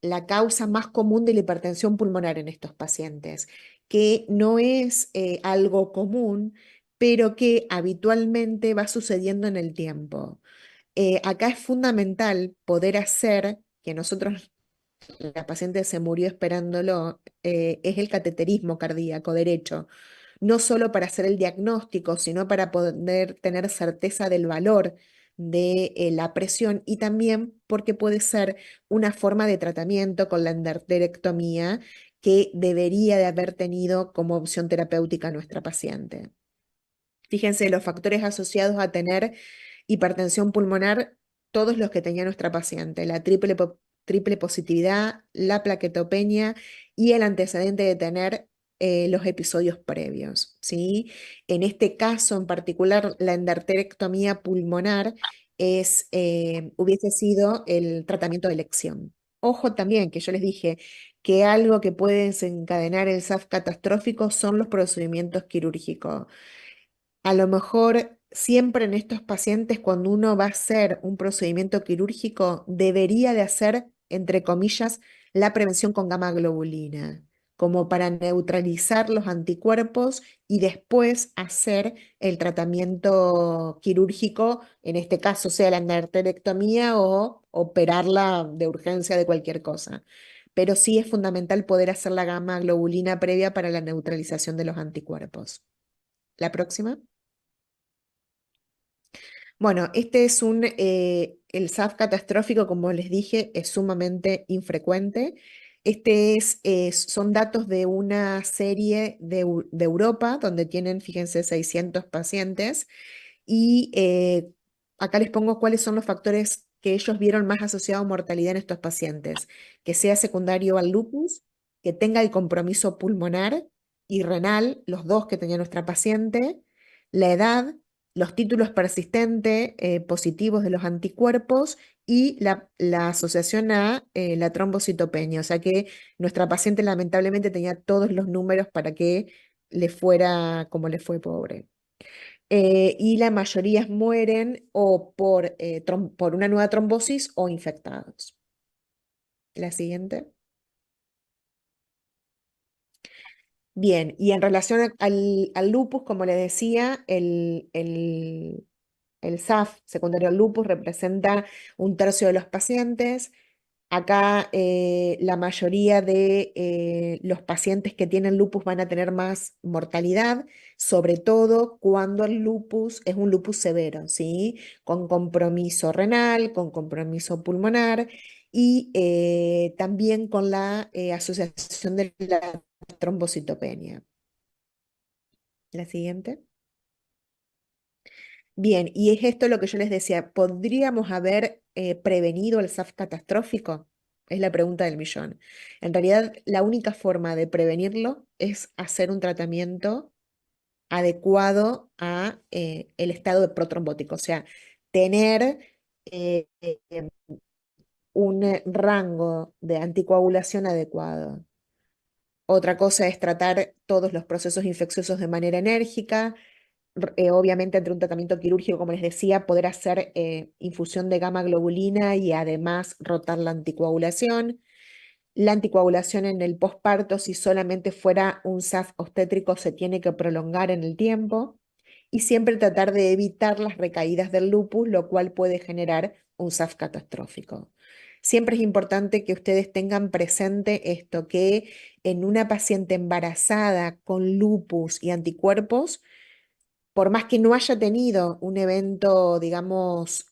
la causa más común de la hipertensión pulmonar en estos pacientes, que no es algo común, pero que habitualmente va sucediendo en el tiempo. Acá es fundamental poder hacer, que nosotros, la paciente se murió esperándolo, es el cateterismo cardíaco derecho, no solo para hacer el diagnóstico, sino para poder tener certeza del valor de la presión, y también porque puede ser una forma de tratamiento con la endarterectomía que debería de haber tenido como opción terapéutica nuestra paciente. Fíjense los factores asociados a tener hipertensión pulmonar, todos los que tenía nuestra paciente: la triple positividad, la plaquetopenia y el antecedente de tener los episodios previos, ¿sí? En este caso en particular, la endarterectomía pulmonar hubiese sido el tratamiento de elección. Ojo también que yo les dije que algo que puede desencadenar el SAF catastrófico son los procedimientos quirúrgicos. A lo mejor siempre en estos pacientes, cuando uno va a hacer un procedimiento quirúrgico, debería de hacer, entre comillas, la prevención con gamma globulina, como para neutralizar los anticuerpos y después hacer el tratamiento quirúrgico, en este caso sea la endarterectomía o operarla de urgencia de cualquier cosa. Pero sí es fundamental poder hacer la gamma globulina previa para la neutralización de los anticuerpos. La próxima. Bueno, el SAF catastrófico, como les dije, es sumamente infrecuente. Son datos de una serie de Europa, donde tienen, fíjense, 600 pacientes. Y acá les pongo cuáles son los factores que ellos vieron más asociados a mortalidad en estos pacientes: que sea secundario al lupus, que tenga el compromiso pulmonar y renal, los dos que tenía nuestra paciente, la edad, los títulos persistentes positivos de los anticuerpos y la asociación a la trombocitopenia. O sea que nuestra paciente lamentablemente tenía todos los números para que le fuera como le fue, pobre. Y la mayoría mueren o por una nueva trombosis o infectados. La siguiente. Bien, y en relación al lupus, como les decía, el SAF secundario al lupus representa un tercio de los pacientes. Acá la mayoría de los pacientes que tienen lupus van a tener más mortalidad, sobre todo cuando el lupus es un lupus severo, ¿sí? Con compromiso renal, con compromiso pulmonar y también con la asociación de la trombocitopenia. La siguiente. Bien, y es esto lo que yo les decía, ¿podríamos haber prevenido el SAF catastrófico? Es la pregunta del millón. En realidad, la única forma de prevenirlo es hacer un tratamiento adecuado a el estado de protrombótico, o sea, tener un rango de anticoagulación adecuado. Otra cosa es tratar todos los procesos infecciosos de manera enérgica. Obviamente, entre un tratamiento quirúrgico, como les decía, poder hacer infusión de gamma globulina y además rotar la anticoagulación. La anticoagulación en el posparto, si solamente fuera un SAF obstétrico, se tiene que prolongar en el tiempo. Y siempre tratar de evitar las recaídas del lupus, lo cual puede generar un SAF catastrófico. Siempre es importante que ustedes tengan presente esto, que en una paciente embarazada con lupus y anticuerpos, por más que no haya tenido un evento, digamos,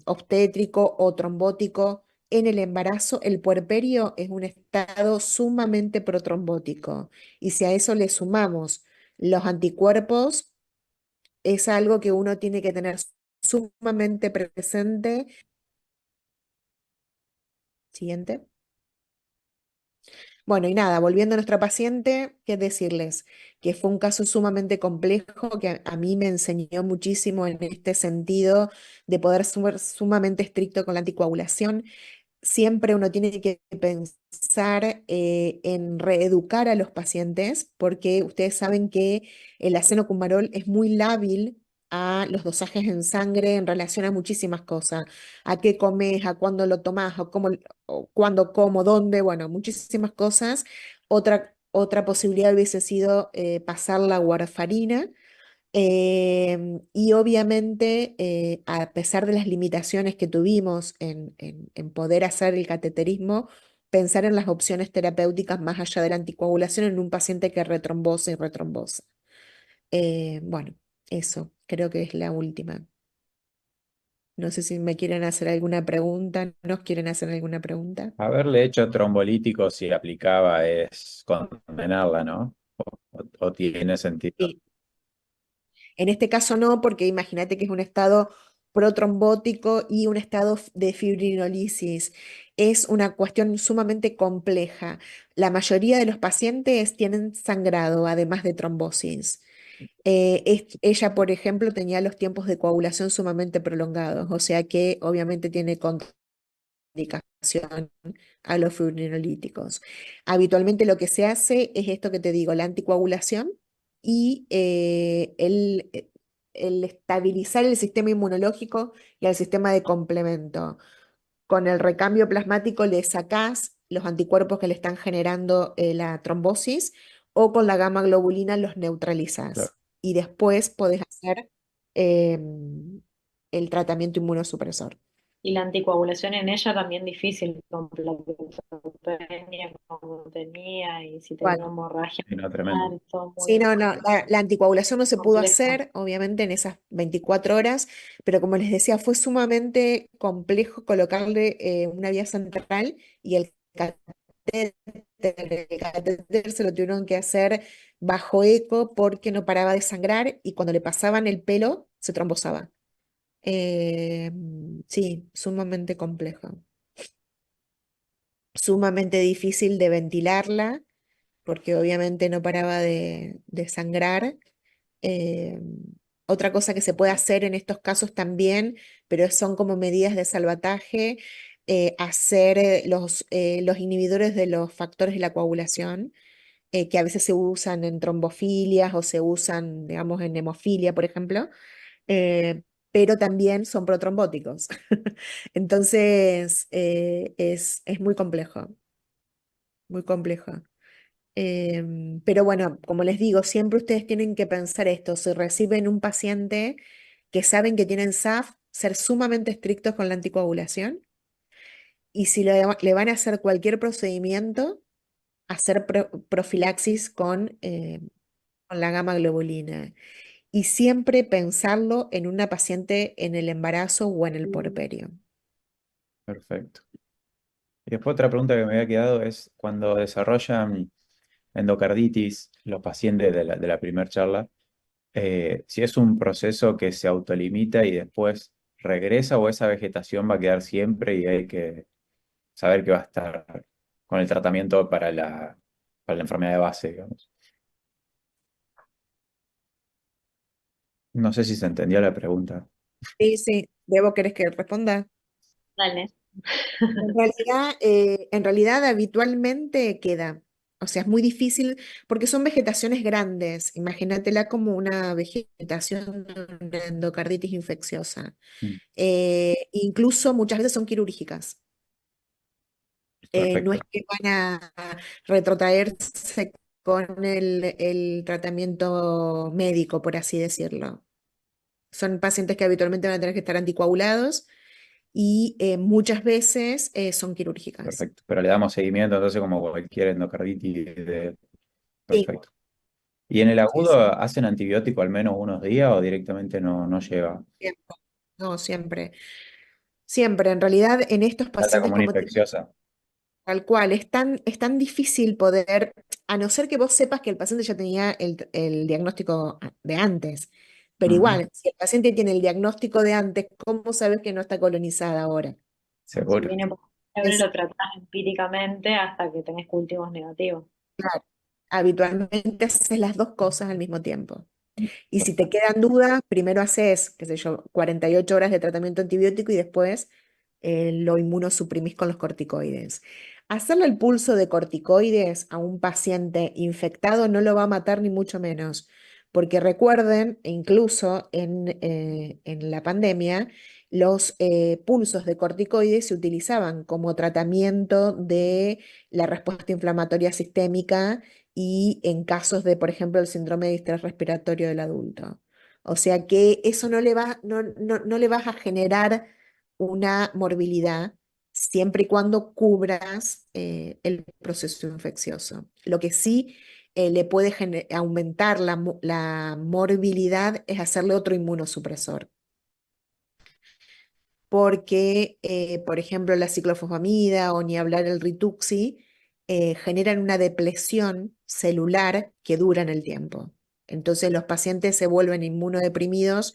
obstétrico o trombótico en el embarazo, el puerperio es un estado sumamente protrombótico. Y si a eso le sumamos los anticuerpos, es algo que uno tiene que tener sumamente presente. Siguiente. Bueno, y nada, volviendo a nuestra paciente, qué decirles, que fue un caso sumamente complejo que a mí me enseñó muchísimo en este sentido de poder ser sumamente estricto con la anticoagulación. Siempre uno tiene que pensar en reeducar a los pacientes, porque ustedes saben que el acenocumarol es muy lábil a los dosajes en sangre en relación a muchísimas cosas, a qué comes, a cuándo lo tomás, o cómo, o cuándo como, dónde, bueno, muchísimas cosas. Otra posibilidad hubiese sido pasar la warfarina. Y obviamente, a pesar de las limitaciones que tuvimos en poder hacer el cateterismo, pensar en las opciones terapéuticas más allá de la anticoagulación en un paciente que retrombosa y retrombosa. Bueno, eso creo que es la última. No sé si me quieren hacer alguna pregunta, ¿nos quieren hacer alguna pregunta? Haberle hecho trombolítico si aplicaba es condenarla, ¿no? O tiene sentido. Sí. En este caso no, porque imagínate que es un estado protrombótico y un estado de fibrinolisis. Es una cuestión sumamente compleja. La mayoría de los pacientes tienen sangrado, además de trombosis. Ella, por ejemplo, tenía los tiempos de coagulación sumamente prolongados, o sea que obviamente tiene contraindicación a los fibrinolíticos. Habitualmente lo que se hace es esto que te digo, la anticoagulación y el estabilizar el sistema inmunológico y el sistema de complemento. Con el recambio plasmático le sacás los anticuerpos que le están generando la trombosis, o con la gamma globulina los Claro. neutralizás. Y después podés hacer el tratamiento inmunosupresor. Y la anticoagulación en ella también difícil, con plaquetopenia como tenía, y si tenía ¿Cuál? una hemorragia, Sí, no, tremendo. todo Sí, muy no, no, la anticoagulación no se pudo complejo. hacer, obviamente, en esas 24 horas, pero como les decía, fue sumamente complejo colocarle una vía central y el catéter se lo tuvieron que hacer bajo eco porque no paraba de sangrar y cuando le pasaban el pelo se trombosaba. Eh, sí, sumamente complejo, sumamente difícil de ventilarla porque obviamente no paraba de sangrar. Eh, Otra cosa que se puede hacer en estos casos también, pero son como medidas de salvataje, hacer los inhibidores de los factores de la coagulación, que a veces se usan en trombofilias o se usan, digamos, en hemofilia, por ejemplo, eh, pero también son protrombóticos. Entonces, es muy complejo, muy complejo. Pero bueno, como les digo, siempre ustedes tienen que pensar esto, si reciben un paciente que saben que tienen SAF, ser sumamente estrictos con la anticoagulación, y si le van a hacer cualquier procedimiento, hacer profilaxis con la gamma globulina. Y siempre pensarlo en una paciente en el embarazo o en el puerperio. Perfecto. Y después otra pregunta que me había quedado es cuando desarrollan endocarditis los pacientes de la primera charla, si es un proceso que se autolimita y después regresa o esa vegetación va a quedar siempre y hay que saber que va a estar con el tratamiento para la enfermedad de base, digamos. No sé si se entendió la pregunta. Sí, sí. ¿Debo querés que responda? Dale. En realidad habitualmente queda. O sea, es muy difícil porque son vegetaciones grandes. Imagínatela como una vegetación de una endocarditis infecciosa. Mm, Incluso muchas veces son quirúrgicas. No es Perfecto, que van a retrotraerse con el tratamiento médico, por así decirlo. Son pacientes que habitualmente van a tener que estar anticoagulados y muchas veces son quirúrgicas. perfecto. Pero le damos seguimiento entonces como cualquier endocarditis. Sí, Perfecto. ¿Y en el sí, agudo sí, hacen antibiótico al menos unos días o directamente no lleva? siempre. No, siempre. Siempre. En realidad, en estos Alta pacientes, como una como infecciosa. tal cual, es tan difícil poder, a no ser que vos sepas que el paciente ya tenía el diagnóstico de antes. Pero Ujú, igual, si el paciente tiene el diagnóstico de antes, ¿cómo sabes que no está colonizada ahora? Si seguro. viene por fiebre, Es lo tratás empíricamente hasta que tenés cultivos negativos. claro. Habitualmente haces las dos cosas al mismo tiempo. Y si te Perfecto. quedan dudas, primero haces, qué sé yo, 48 horas de tratamiento antibiótico y después lo inmunosuprimís con los corticoides. Hacerle el pulso de corticoides a un paciente infectado no lo va a matar ni mucho menos, porque recuerden, e incluso en la pandemia, los pulsos de corticoides se utilizaban como tratamiento de la respuesta inflamatoria sistémica y en casos de, por ejemplo, el síndrome de distrés respiratorio del adulto. O sea que eso no le vas a generar una morbilidad siempre y cuando cubras el proceso infeccioso. Lo que sí le puede aumentar la morbilidad es hacerle otro inmunosupresor. Porque, por ejemplo, la ciclofosfamida o ni hablar el Rituxi generan una depresión celular que dura en el tiempo. Entonces los pacientes se vuelven inmunodeprimidos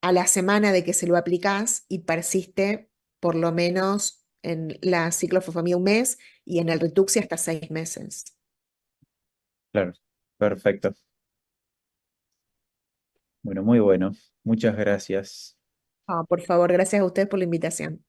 a la semana de que se lo aplicás y persiste por lo menos en la ciclofosfamida un mes y en el Rituxi hasta 6 meses. Claro. Perfecto. Bueno, muy bueno. Muchas gracias. Por favor, gracias a ustedes por la invitación.